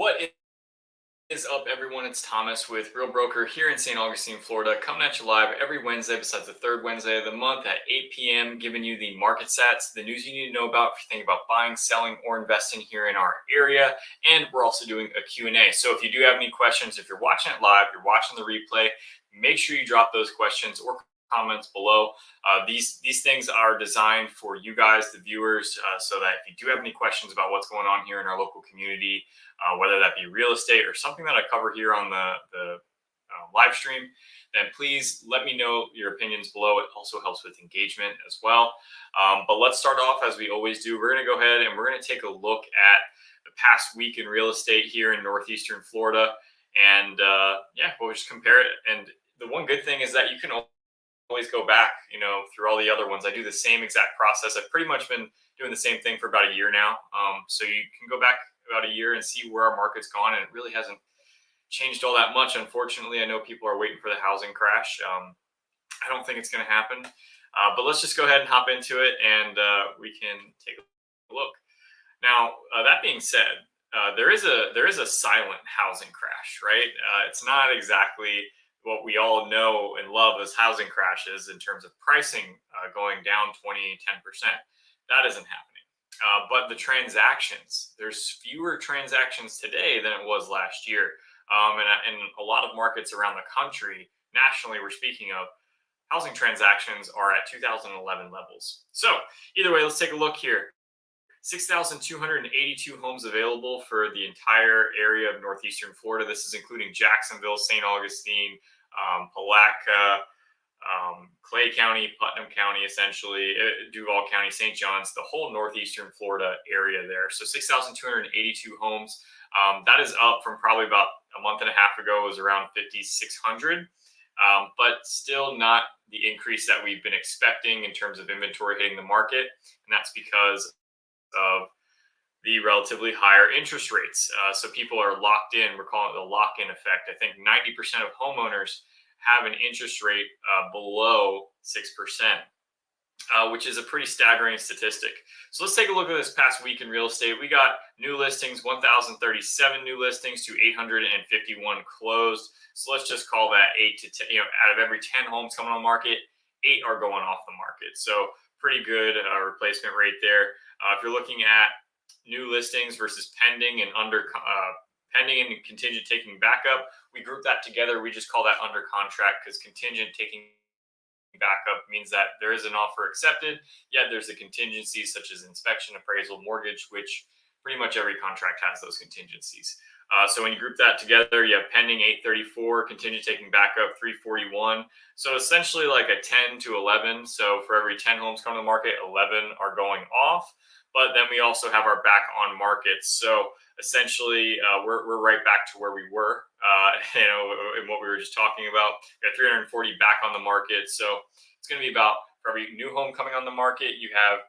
What is up, everyone? It's Thomas with Real Broker here in St. Augustine, Florida, coming at you live every Wednesday besides the third Wednesday of the month at 8 p.m., giving you the market stats, the news you need to know about if you think about buying, selling, or investing here in our area. And we're also doing a Q&A. So if you do have any questions, if you're watching it live, you're watching the replay, make sure you drop those questions or comments below. These things are designed for you guys, the viewers, so that if you do have any questions about what's going on here in our local community, whether that be real estate or something that I cover here on the live stream, then please let me know your opinions below. It also helps with engagement as well. But let's start off as we always do. We're going to go ahead and we're going to take a look at the past week in real estate here in northeastern Florida. And yeah, we'll just compare it. And the one good thing is that you can always go back, through all the other ones. I do the same exact process. I've pretty much been doing the same thing for about a year now. So you can go back about a year and see where our market's gone, and it really hasn't changed all that much. Unfortunately, I know people are waiting for the housing crash. I don't think it's going to happen, but let's just go ahead and hop into it, and we can take a look. Now, that being said, there is a silent housing crash, right? It's not exactly what we all know and love as housing crashes in terms of pricing going down 10%. That isn't happening. But the transactions, there's fewer transactions today than it was last year. And a lot of markets around the country, nationally, we're speaking of, housing transactions are at 2011 levels. So either way, let's take a look here. 6,282 homes available for the entire area of northeastern Florida. This is including Jacksonville, St. Augustine, Palatka, Clay County, Putnam County, essentially, Duval County, St. John's, the whole northeastern Florida area there. So 6,282 homes. That is up from probably about a month and a half ago. It was around 5,600, but still not the increase that we've been expecting in terms of inventory hitting the market. And that's because of the relatively higher interest rates. So people are locked in. We're calling it the lock-in effect. I think 90% of homeowners have an interest rate below 6%, which is a pretty staggering statistic. So let's take a look at this past week in real estate. We got new listings, 1,037 new listings to 851 closed. So let's just call that 8 to 10, out of every 10 homes coming on the market, 8 are going off the market. So pretty good replacement rate there. If you're looking at new listings versus pending and pending and contingent taking backup, we group that together. We just call that under contract, because contingent taking backup means that there is an offer accepted, yet there's a contingency such as inspection, appraisal, mortgage, which pretty much every contract has those contingencies. So when you group that together, you have pending 834, contingent taking backup 341. So essentially like a 10 to 11. So for every 10 homes coming to the market, 11 are going off. But then we also have our back on markets. So essentially, we're right back to where we were, in what we were just talking about. We got 340 back on the market. So it's going to be about, for every new home coming on the market, you have,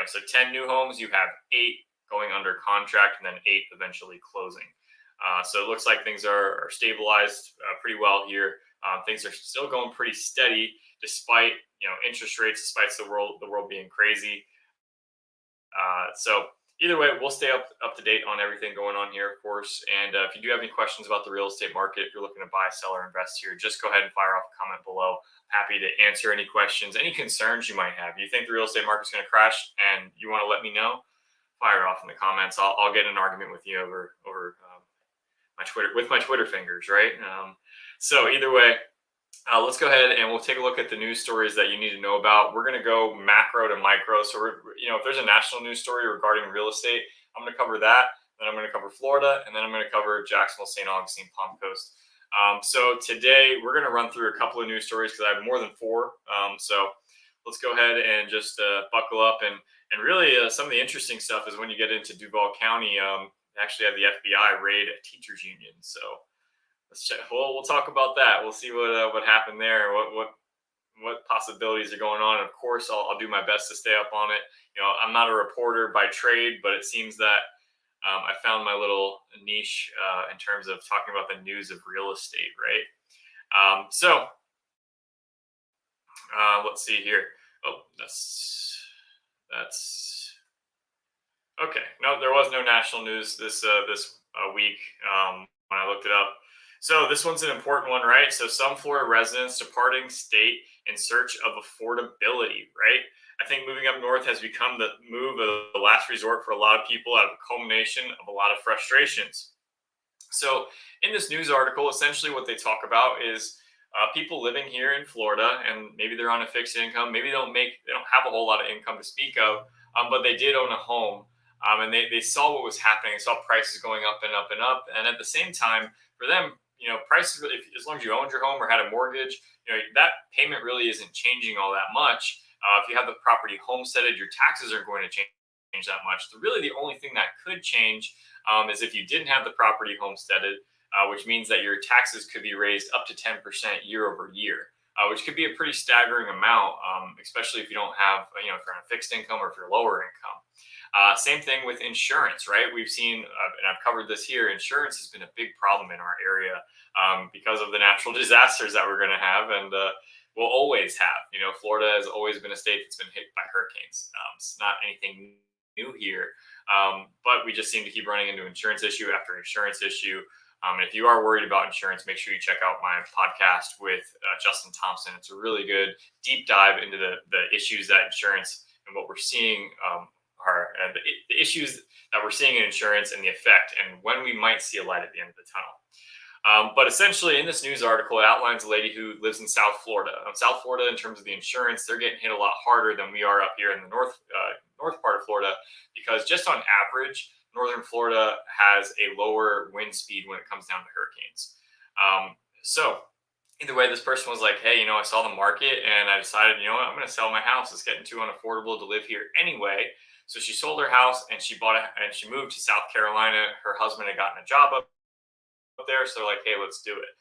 so 10 new homes, you have 8 going under contract, and then 8 eventually closing. So it looks like things are stabilized pretty well here. Things are still going pretty steady despite interest rates, despite the world being crazy. So either way, we'll stay up to date on everything going on here, of course. And if you do have any questions about the real estate market, if you're looking to buy, sell, or invest here, just go ahead and fire off a comment below. Happy to answer any questions, any concerns you might have. You think the real estate market's going to crash and you want to let me know? Fire it off in the comments. I'll get in an argument with you over my Twitter fingers, right? So either way, let's go ahead and we'll take a look at the news stories that you need to know about. We're going to go macro to micro. So if there's a national news story regarding real estate, I'm going to cover that. Then I'm going to cover Florida, and then I'm going to cover Jacksonville, St. Augustine, Palm Coast. So today we're going to run through a couple of news stories because I have more than 4. So let's go ahead and just buckle up. And really, some of the interesting stuff is when you get into Duval County, they actually have the FBI raid a teachers union. So let's check. We'll talk about that. We'll see what happened there. What possibilities are going on. And of course, I'll do my best to stay up on it. I'm not a reporter by trade, but it seems that I found my little niche in terms of talking about the news of real estate, right? So let's see here. Oh, that's okay. No, there was no national news this a week when I looked it up. So this one's an important one, right? So some Florida residents departing state in search of affordability, right? I think moving up north has become the move of the last resort for a lot of people out of a culmination of a lot of frustrations. So in this news article, essentially what they talk about is people living here in Florida, and maybe they're on a fixed income, maybe they don't have a whole lot of income to speak of, but they did own a home, and they saw what was happening. They saw prices going up and up and up, and at the same time, for them, prices really, as long as you owned your home or had a mortgage, that payment really isn't changing all that much. If you have the property homesteaded, your taxes aren't going to change that much. Really, the only thing that could change is if you didn't have the property homesteaded, which means that your taxes could be raised up to 10% year over year, which could be a pretty staggering amount, especially if you don't have, if you're on a fixed income or if you're lower income. Same thing with insurance, right? We've seen, and I've covered this here, insurance has been a big problem in our area because of the natural disasters that we're going to have and will always have. Florida has always been a state that's been hit by hurricanes. It's not anything new here, but we just seem to keep running into insurance issue after insurance issue. If you are worried about insurance, make sure you check out my podcast with Justin Thompson. It's a really good deep dive into the issues that insurance and what we're seeing are, and the issues that we're seeing in insurance and the effect, and when we might see a light at the end of the tunnel. But essentially, in this news article, it outlines a lady who lives in South Florida. South Florida, in terms of the insurance, they're getting hit a lot harder than we are up here in the north part of Florida, because just on average, northern Florida has a lower wind speed when it comes down to hurricanes. So either way, this person was like, hey, I saw the market and I decided, I'm going to sell my house. It's getting too unaffordable to live here anyway. So she sold her house and she moved to South Carolina. Her husband had gotten a job up there. So they're like, hey, let's do it.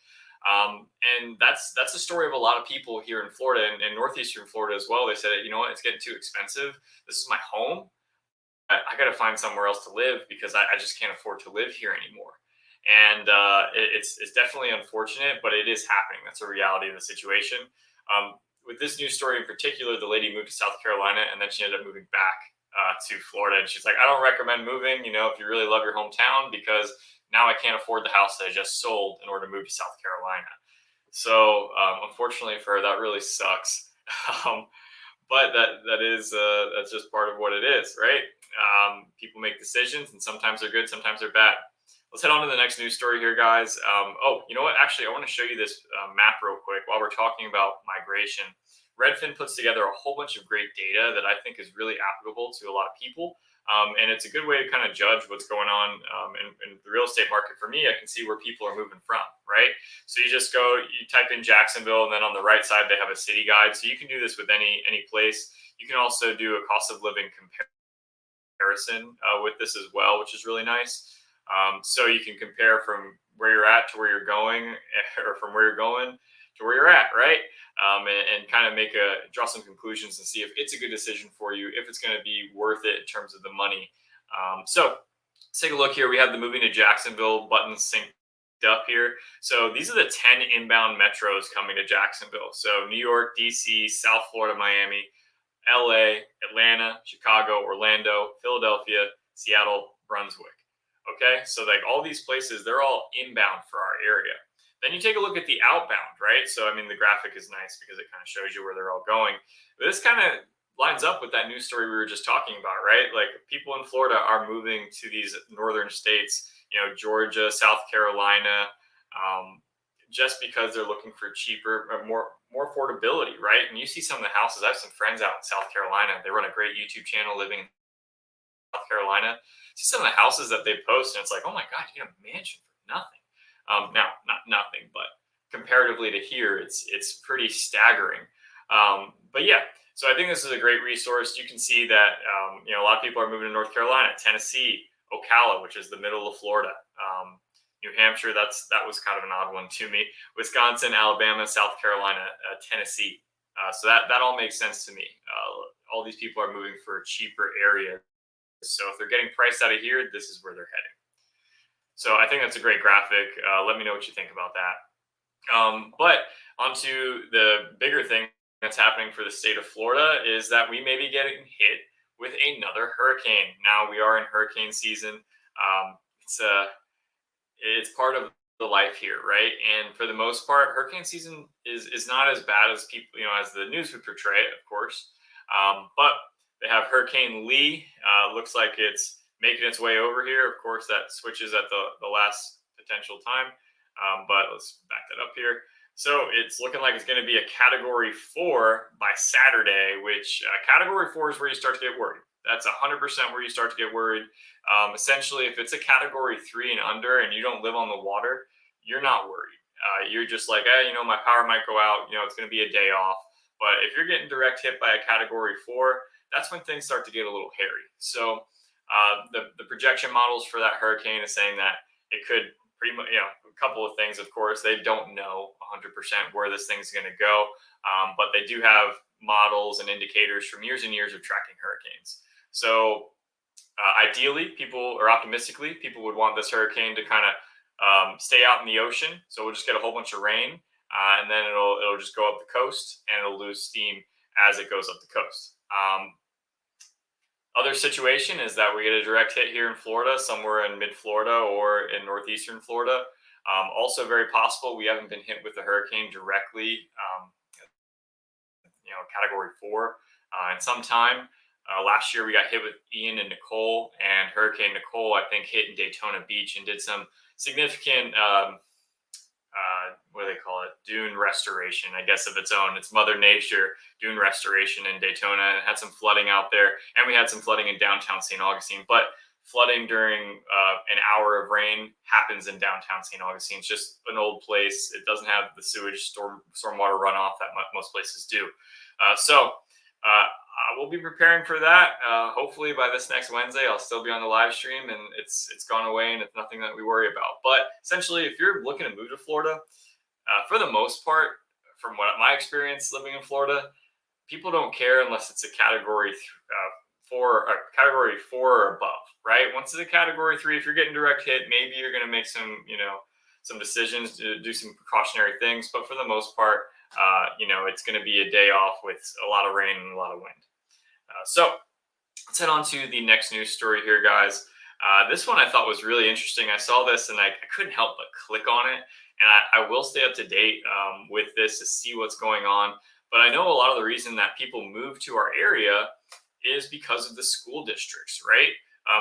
And that's the story of a lot of people here in Florida and northeastern Florida as well. They said, it's getting too expensive. This is my home. I got to find somewhere else to live because I just can't afford to live here anymore. And it's definitely unfortunate, but it is happening. That's a reality of the situation. With this news story in particular, the lady moved to South Carolina and then she ended up moving back to Florida. And she's like, I don't recommend moving, if you really love your hometown, because now I can't afford the house that I just sold in order to move to South Carolina. So unfortunately for her, that really sucks. But that's just part of what it is, right? People make decisions, and sometimes they're good, sometimes they're bad. Let's head on to the next news story here, guys. You know what? Actually, I want to show you this map real quick while we're talking about migration. Redfin puts together a whole bunch of great data that I think is really applicable to a lot of people. And it's a good way to kind of judge what's going on in the real estate market. For me, I can see where people are moving from, right? So you just you type in Jacksonville, and then on the right side, they have a city guide. So you can do this with any place. You can also do a cost of living comparison with this as well, which is really nice. So you can compare from where you're at to where you're going, or from where you're going to where you're at, right? And kind of draw some conclusions and see if it's a good decision for you, if it's going to be worth it in terms of the money. So let's take a look here. We have the moving to Jacksonville button synced up here. So these are the 10 inbound metros coming to Jacksonville. So New York, DC, South Florida, Miami, LA, Atlanta, Chicago, Orlando, Philadelphia, Seattle, Brunswick. Okay, so like all these places, they're all inbound for our area. Then you take a look at the outbound, right? So, the graphic is nice because it kind of shows you where they're all going. But this kind of lines up with that news story we were just talking about, right? Like people in Florida are moving to these northern states, Georgia, South Carolina, just because they're looking for cheaper, more affordability, right? And you see some of the houses. I have some friends out in South Carolina. They run a great YouTube channel living in South Carolina. See some of the houses that they post, and it's like, oh my God, you get a mansion for nothing. Now, not nothing, but comparatively to here, it's pretty staggering. But yeah, so I think this is a great resource. You can see that a lot of people are moving to North Carolina, Tennessee, Ocala, which is the middle of Florida, New Hampshire. That was kind of an odd one to me. Wisconsin, Alabama, South Carolina, Tennessee. So that all makes sense to me. All these people are moving for a cheaper area. So if they're getting priced out of here, this is where they're heading. So I think that's a great graphic. Let me know what you think about that. But onto the bigger thing that's happening for the state of Florida is that we may be getting hit with another hurricane. Now we are in hurricane season. it's part of the life here, right? And for the most part, hurricane season is not as bad as people, as the news would portray it, of course. But they have Hurricane Lee. Looks like it's making its way over here. Of course, that switches at the last potential time. But let's back that up here. So it's looking like it's going to be a Category 4 by Saturday, which Category 4 is where you start to get worried. That's 100% where you start to get worried. Essentially, if it's a Category 3 and under and you don't live on the water, you're not worried. You're just like, my power might go out. It's going to be a day off. But if you're getting direct hit by a Category 4, that's when things start to get a little hairy. So the projection models for that hurricane is saying that it could pretty much, a couple of things, of course. They don't know 100% where this thing's going to go, but they do have models and indicators from years and years of tracking hurricanes. So ideally, optimistically, people would want this hurricane to kind of stay out in the ocean. So we'll just get a whole bunch of rain, and then it'll just go up the coast, and it'll lose steam as it goes up the coast. Other situation is that we get a direct hit here in Florida, somewhere in mid-Florida or in northeastern Florida. Also very possible we haven't been hit with the hurricane directly, Category 4 in some time. Last year we got hit with Ian and Nicole, and Hurricane Nicole, I think, hit in Daytona Beach and did some significant, what do they call it? Dune restoration, I guess, of its own. It's Mother Nature dune restoration in Daytona, and it had some flooding out there, and we had some flooding in downtown St. Augustine. But flooding during an hour of rain happens in downtown St. Augustine. It's just an old place. It doesn't have the sewage stormwater runoff that most places do. So we'll be preparing for that. Hopefully by this next Wednesday, I'll still be on the live stream and it's gone away and it's nothing that we worry about. But essentially, if you're looking to move to Florida, for the most part, from what my experience living in Florida, people don't care unless it's a Category 4 or above, right? Once it's a Category 3, if you're getting direct hit, maybe you're going to make some decisions to do some precautionary things. But for the most part, it's going to be a day off with a lot of rain and a lot of wind. So let's head on to the next news story here, guys. This one I thought was really interesting. I saw this and I couldn't help but click on it. And I will stay up to date with this to see what's going on. But I know a lot of the reason that people move to our area is because of the school districts, right?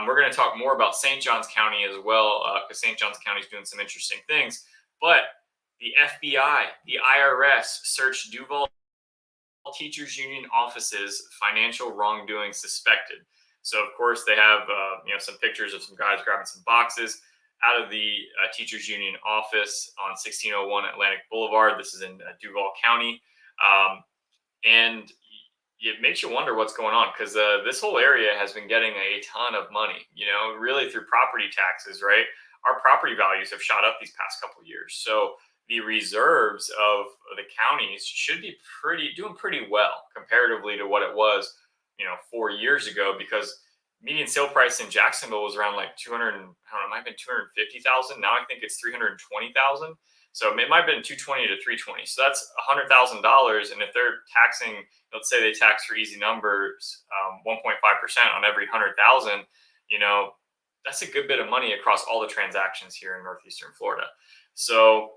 We're going to talk more about St. Johns County as well, because St. Johns County is doing some interesting things. But the FBI, the IRS searched Duval Teachers Union offices, financial wrongdoing suspected. So, of course, they have some pictures of some guys grabbing some boxes out of the Teachers Union office on 1601 Atlantic Boulevard. This is in Duval County. And it makes you wonder what's going on, because this whole area has been getting a ton of money, really through property taxes, right? Our property values have shot up these past couple of years. So the reserves of the counties should be doing pretty well comparatively to what it was, 4 years ago, because median sale price in Jacksonville was around like 200, I don't know, it might have been 250,000. Now I think it's 320,000. So it might have been 220 to 320. So that's $100,000. And if they're taxing, let's say they tax, for easy numbers, 1.5% on every 100,000, that's a good bit of money across all the transactions here in northeastern Florida. So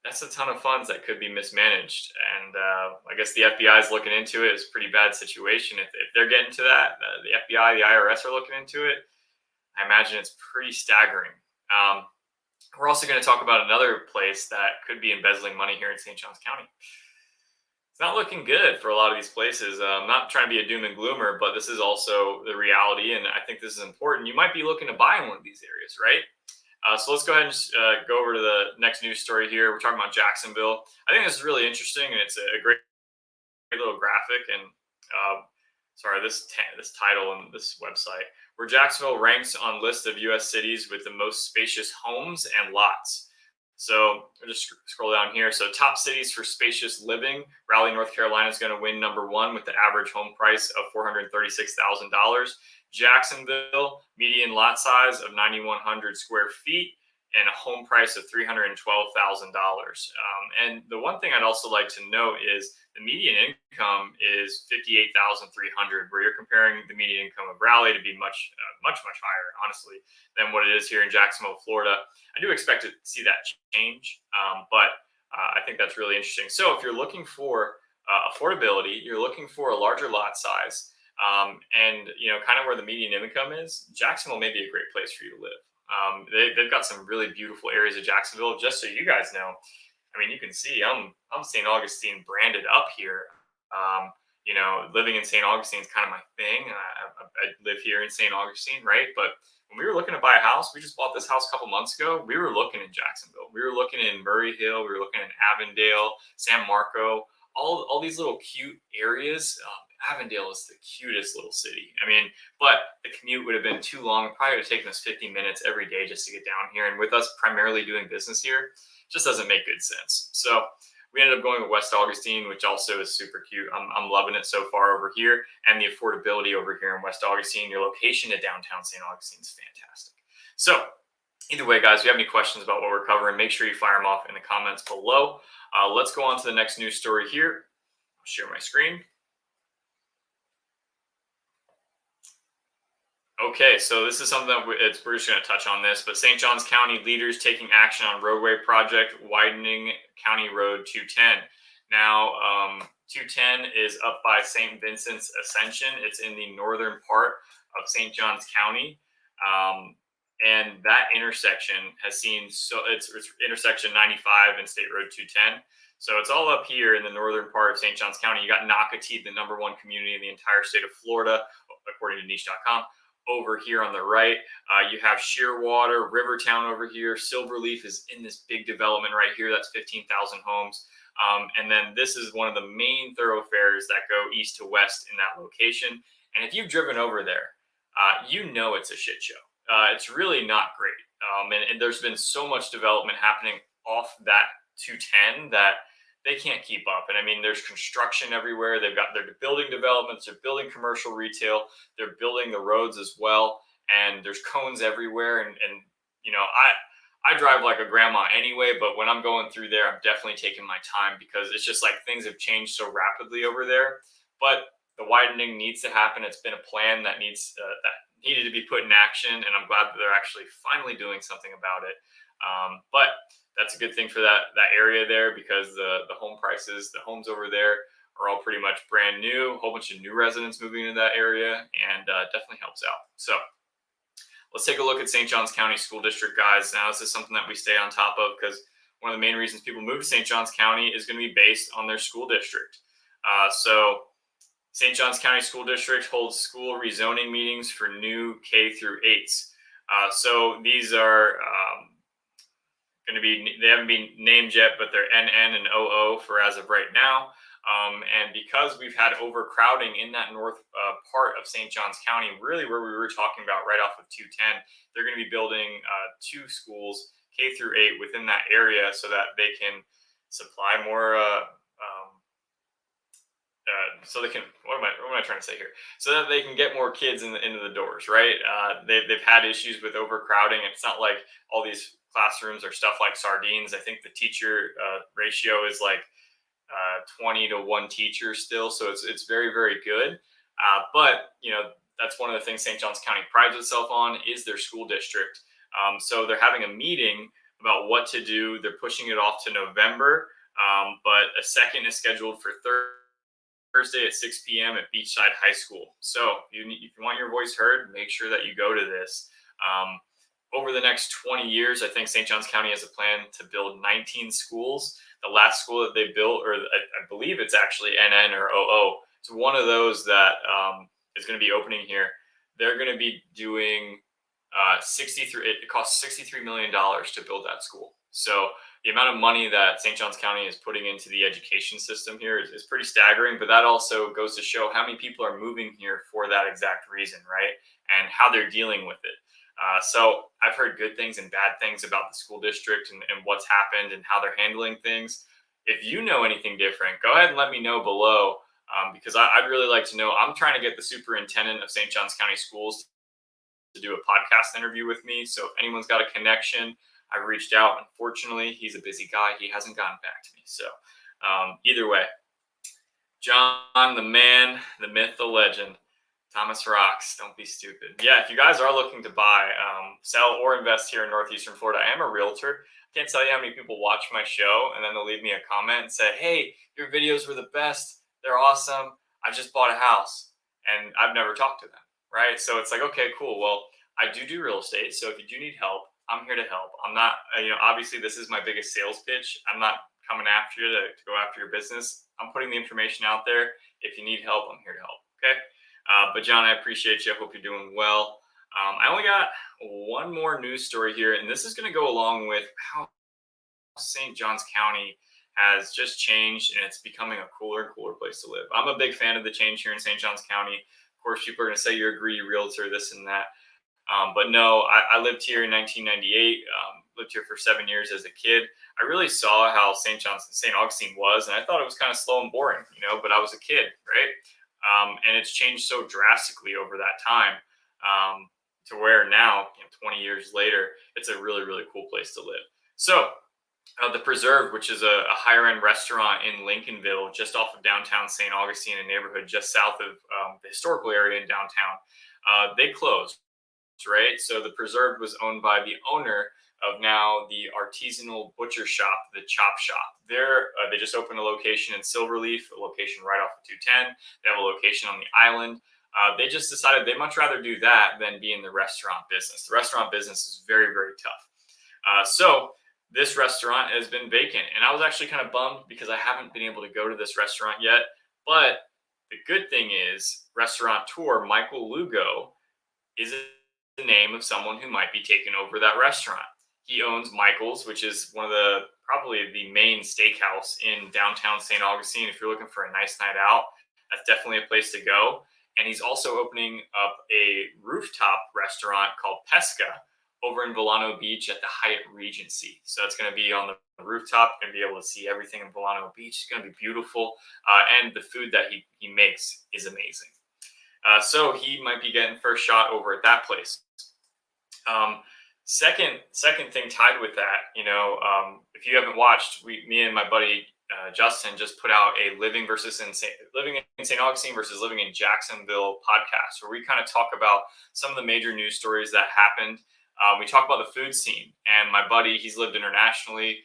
that's a ton of funds that could be mismanaged. And I guess the FBI is looking into it. It's a pretty bad situation. If they're getting to that, the FBI, the IRS are looking into it. I imagine it's pretty staggering. We're also going to talk about another place that could be embezzling money here in St. Johns County. It's not looking good for a lot of these places. I'm not trying to be a doom and gloomer, but this is also the reality. And I think this is important. You might be looking to buy in one of these areas, right? So let's go ahead and go over to the next news story here. We're talking about Jacksonville. I think this is really interesting, and it's a great little graphic. And this title and this website, where Jacksonville ranks on list of U.S. cities with the most spacious homes and lots. So I'll just scroll down here. So top cities for spacious living. Raleigh, North Carolina is going to win #1 with the average home price of $436,000. Jacksonville, median lot size of 9,100 square feet and a home price of $312,000. And the one thing I'd also like to note is the median income is 58,300, where you're comparing the median income of Raleigh to be much higher, honestly, than what it is here in Jacksonville, Florida. I do expect to see that change, but I think that's really interesting. So if you're looking for affordability, you're looking for a larger lot size, and kind of where the median income is, Jacksonville may be a great place for you to live. They've got some really beautiful areas of Jacksonville. Just so you guys know, I mean, you can see I'm St. Augustine branded up here. Living in St. Augustine is kind of my thing. I live here in St. Augustine, right? But when we were looking to buy a house, we just bought this house a couple months ago. We were looking in Jacksonville. We were looking in Murray Hill. We were looking in Avondale, San Marco, all these little cute areas. Avondale is the cutest little city. I mean, but the commute would have been too long. Probably would have taken us 50 minutes every day just to get down here. And with us primarily doing business here, it just doesn't make good sense. So we ended up going with West Augustine, which also is super cute. I'm loving it so far over here. And the affordability over here in West Augustine, your location to downtown St. Augustine is fantastic. So either way, guys, if you have any questions about what we're covering, make sure you fire them off in the comments below. Let's go on to the next news story here. I'll share my screen. Okay, so this is something that we're just going to touch on this, but St. Johns County leaders taking action on roadway project widening County Road 210. Now, 210 is up by St. Vincent's Ascension. It's in the northern part of St. Johns County, and that intersection has seen it's intersection 95 and State Road 210. So it's all up here in the northern part of St. Johns County. You got Nocatee, the #1 community in the entire state of Florida, according to niche.com. Over here on the right, you have Shearwater, Rivertown over here. Silverleaf is in this big development right here. That's 15,000 homes. And then this is one of the main thoroughfares that go east to west in that location. And if you've driven over there, it's a shit show. It's really not great. And there's been so much development happening off that 210 that they can't keep up. And I mean, there's construction everywhere. They're building developments, they're building commercial retail, they're building the roads as well. And there's cones everywhere. And I drive like a grandma anyway, but when I'm going through there, I'm definitely taking my time because it's just like things have changed so rapidly over there. But the widening needs to happen. It's been a plan that needed to be put in action. And I'm glad that they're actually finally doing something about it. But that's a good thing for that area there because the home prices, the homes over there are all pretty much brand new. A whole bunch of new residents moving into that area, and definitely helps out. So let's take a look at St. Johns County School District, guys. Now, this is something that we stay on top of because one of the main reasons people move to St. Johns County is going to be based on their school district. So St. Johns County School District holds school rezoning meetings for new K through 8s. So these are they haven't been named yet, but they're NN and OO for as of right now. And because we've had overcrowding in that north part of St. Johns County, really where we were talking about right off of 210, they're going to be building 2 schools, K through 8, within that area so that they can supply more so they can, what am I trying to say here? So that they can get more kids into the doors, right? They've had issues with overcrowding. It's not like all these classrooms are stuffed like sardines. I think the teacher ratio is like 20 to 1 teacher still. So it's very, very good. But, that's one of the things St. Johns County prides itself on is their school district. So they're having a meeting about what to do. They're pushing it off to November. But a second is scheduled for Thursday at 6 p.m. at Beachside High School. So if you want your voice heard, make sure that you go to this. Over the next 20 years, I think St. Johns County has a plan to build 19 schools. The last school that they built, or I believe it's actually NN or OO, it's one of those that is going to be opening here. They're going to be doing it costs $63 million to build that school. So the amount of money that St. Johns County is putting into the education system here is pretty staggering, but that also goes to show how many people are moving here for that exact reason, right? And how they're dealing with it. So I've heard good things and bad things about the school district and what's happened and how they're handling things. If you know anything different, go ahead and let me know below because I'd really like to know. I'm trying to get the superintendent of St. Johns County Schools to do a podcast interview with me. So if anyone's got a connection, I've reached out. Unfortunately, he's a busy guy. He hasn't gotten back to me. So either way, John, the man, the myth, the legend. Thomas rocks. Don't be stupid. Yeah, if you guys are looking to buy, sell, or invest here in Northeastern Florida, I am a realtor. I can't tell you how many people watch my show and then they'll leave me a comment and say, hey, your videos were the best. They're awesome. I just bought a house. And I've never talked to them, right? So it's like, okay, cool. Well, I do real estate. So if you do need help, I'm here to help. I'm not, obviously this is my biggest sales pitch. I'm not coming after you to go after your business. I'm putting the information out there. If you need help, I'm here to help. Okay. But John, I appreciate you. I hope you're doing well. I only got one more news story here, and this is going to go along with how St. Johns County has just changed, and it's becoming a cooler and cooler place to live. I'm a big fan of the change here in St. Johns County. Of course, people are going to say you're a greedy realtor, this and that. But no, I lived here in 1998, lived here for 7 years as a kid. I really saw how St. Augustine was, and I thought it was kind of slow and boring, but I was a kid, right? And it's changed so drastically over that time to where now, 20 years later, it's a really, really cool place to live. So the Preserve, which is a higher end restaurant in Lincolnville, just off of downtown St. Augustine, a neighborhood just south of the historical area in downtown, they closed, right? So the Preserve was owned by the owner of now the artisanal butcher shop, the Chop Shop. They just opened a location in Silverleaf, a location right off of 210. They have a location on the island. They just decided they'd much rather do that than be in the restaurant business. The restaurant business is very, very tough. So this restaurant has been vacant, and I was actually kind of bummed because I haven't been able to go to this restaurant yet. But the good thing is, restaurateur Michael Lugo is the name of someone who might be taking over that restaurant. He owns Michael's, which is probably the main steakhouse in downtown St. Augustine. If you're looking for a nice night out, that's definitely a place to go. And he's also opening up a rooftop restaurant called Pesca over in Volano Beach at the Hyatt Regency. So it's going to be on the rooftop. You're going to be able to see everything in Volano Beach. It's going to be beautiful. And the food that he makes is amazing. So he might be getting first shot over at that place. Second thing tied with that, if you haven't watched, me and my buddy Justin just put out a living in St. Augustine versus living in Jacksonville podcast, where we kind of talk about some of the major news stories that happened. We talk about the food scene, and my buddy, he's lived internationally.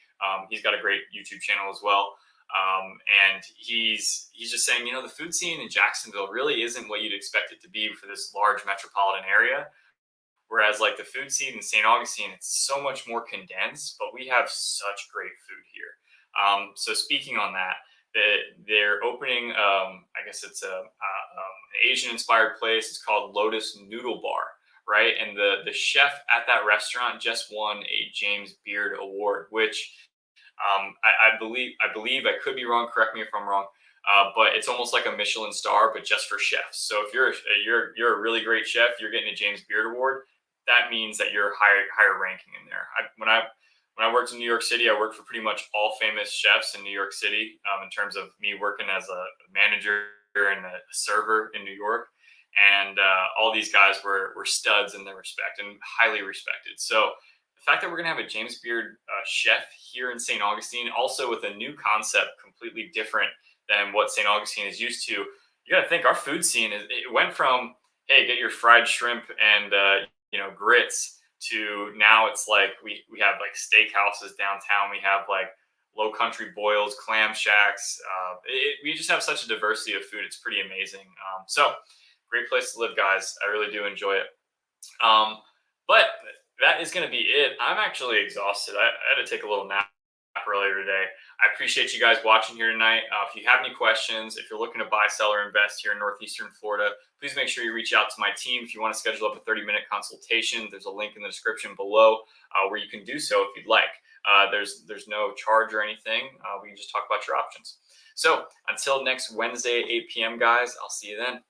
He's got a great YouTube channel as well. And he's just saying, the food scene in Jacksonville really isn't what you'd expect it to be for this large metropolitan area. Whereas like the food scene in St. Augustine, it's so much more condensed, but we have such great food here. So speaking on that, they're opening, I guess it's an Asian-inspired place. It's called Lotus Noodle Bar, right? And the chef at that restaurant just won a James Beard Award, which I believe, I could be wrong. Correct me if I'm wrong. But it's almost like a Michelin star, but just for chefs. So if you're a really great chef, you're getting a James Beard Award. That means that you're higher ranking in there. When I worked in New York City, I worked for pretty much all famous chefs in New York City. In terms of me working as a manager and a server in New York, and all these guys were studs in their respect and highly respected. So the fact that we're gonna have a James Beard chef here in St. Augustine, also with a new concept, completely different than what St. Augustine is used to. You got to think our food scene it went from, hey, get your fried shrimp and grits, to now it's like we have like steakhouses downtown. We have like Low Country boils, clam shacks. We just have such a diversity of food. It's pretty amazing. So great place to live, guys. I really do enjoy it. But that is going to be it. I'm actually exhausted. I had to take a little nap earlier today. I appreciate you guys watching here tonight. If you have any questions, if you're looking to buy, sell, or invest here in Northeastern Florida, please make sure you reach out to my team. If you want to schedule up a 30-minute consultation, there's a link in the description below where you can do so if you'd like. There's no charge or anything. We can just talk about your options. So until next Wednesday at 8 p.m., guys, I'll see you then.